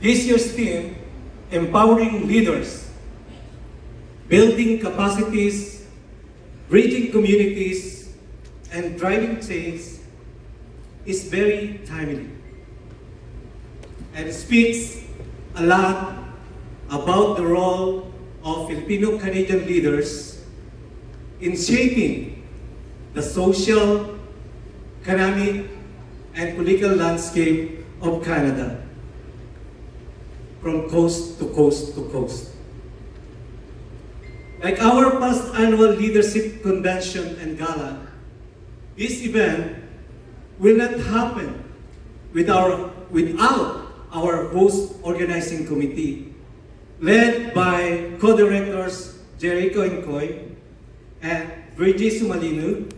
This year's theme, Empowering Leaders, Building Capacities, Bridging Communities, and Driving Change, is very timely and speaks a lot about the role of Filipino-Canadian leaders in shaping the social, economic, and political landscape of Canada from coast to coast to coast. Like our past annual leadership convention and gala, this event will not happen without our host organizing committee, led by co-directors Jericho Incoy and Virgie Sumalinu,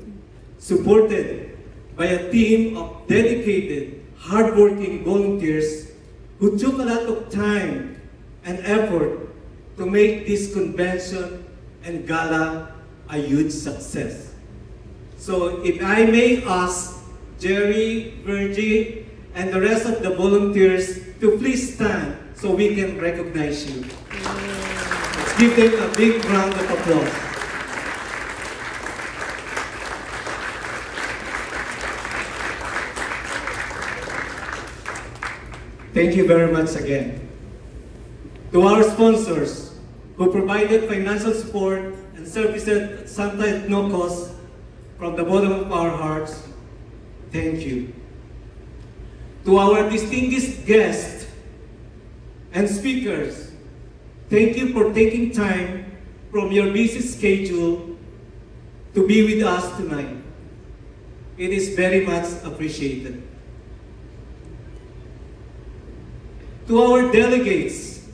supported by a team of dedicated, hardworking volunteers who took a lot of time and effort to make this convention and gala a huge success. So if I may ask Jerry, Virgie, and the rest of the volunteers to please stand so we can recognize you. Let's give them a big round of applause. Thank you very much again. To our sponsors who provided financial support and services at sometimes no cost, from the bottom of our hearts, thank you. To our distinguished guests and speakers, thank you for taking time from your busy schedule to be with us tonight. It is very much appreciated. To our delegates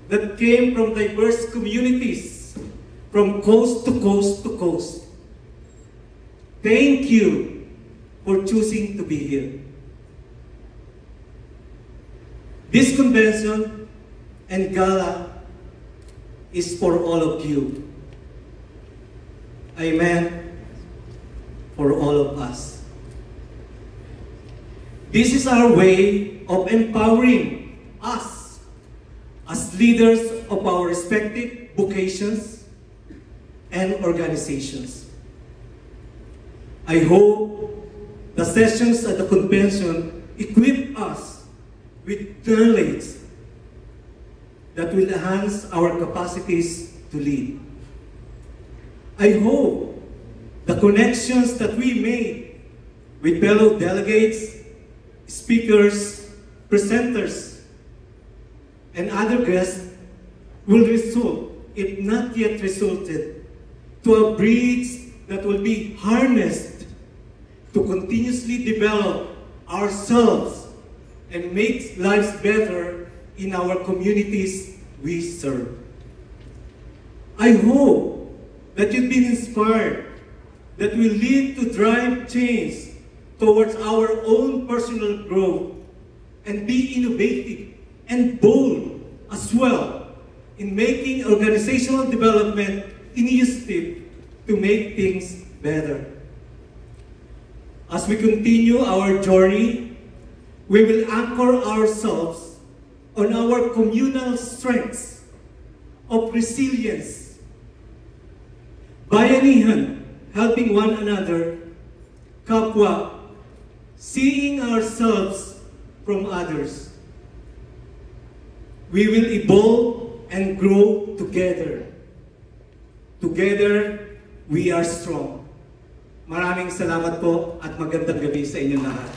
that came from diverse communities, from coast to coast to coast, thank you for choosing to be here. This convention and gala is for all of you. Amen. For all of us. This is our way of empowering us as leaders of our respective vocations and organizations. I hope the sessions at the convention equip us with knowledge that will enhance our capacities to lead. I hope the connections that we made with fellow delegates, speakers, presenters, and other guests will result, if not yet resulted, to a bridge that will be harnessed to continuously develop ourselves and make lives better in our communities we serve. I hope that you've been inspired, that will lead to drive change towards our own personal growth and be innovative and bold as well in making organizational development initiative to make things better. As we continue our journey, we will anchor ourselves on our communal strengths of resilience, bayanihan, helping one another, kapwa, seeing ourselves from others. We will evolve and grow together. Together, we are strong. Maraming salamat po at magandang gabi sa inyong lahat.